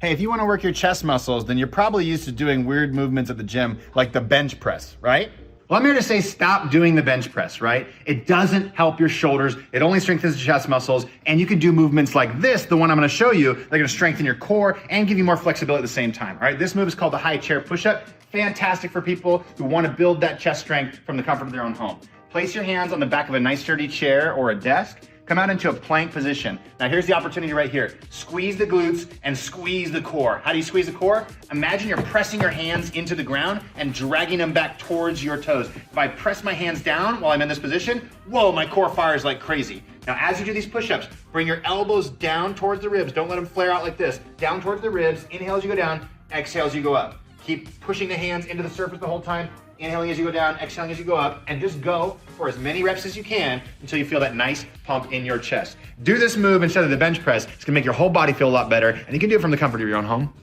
Hey, if you want to work your chest muscles, then you're probably used to doing weird movements at the gym, like the bench press, right? Well, I'm here to say stop doing the bench press, right? It doesn't help your shoulders. It only strengthens the chest muscles. And you can do movements like this, the one I'm gonna show you, they're gonna strengthen your core and give you more flexibility at the same time, all right? This move is called the high chair push-up. Fantastic for people who wanna build that chest strength from the comfort of their own home. Place your hands on the back of a nice sturdy chair or a desk. Come out into a plank position. Now here's the opportunity right here. Squeeze the glutes and squeeze the core. How do you squeeze the core? Imagine you're pressing your hands into the ground and dragging them back towards your toes. If I press my hands down while I'm in this position, whoa, my core fires like crazy. Now as you do these push-ups, bring your elbows down towards the ribs. Don't let them flare out like this. Down towards the ribs, inhale as you go down, exhale as you go up. Keep pushing the hands into the surface the whole time. Inhaling as you go down, exhaling as you go up, and just go for as many reps as you can until you feel that nice pump in your chest. Do this move instead of the bench press. It's gonna make your whole body feel a lot better, and you can do it from the comfort of your own home.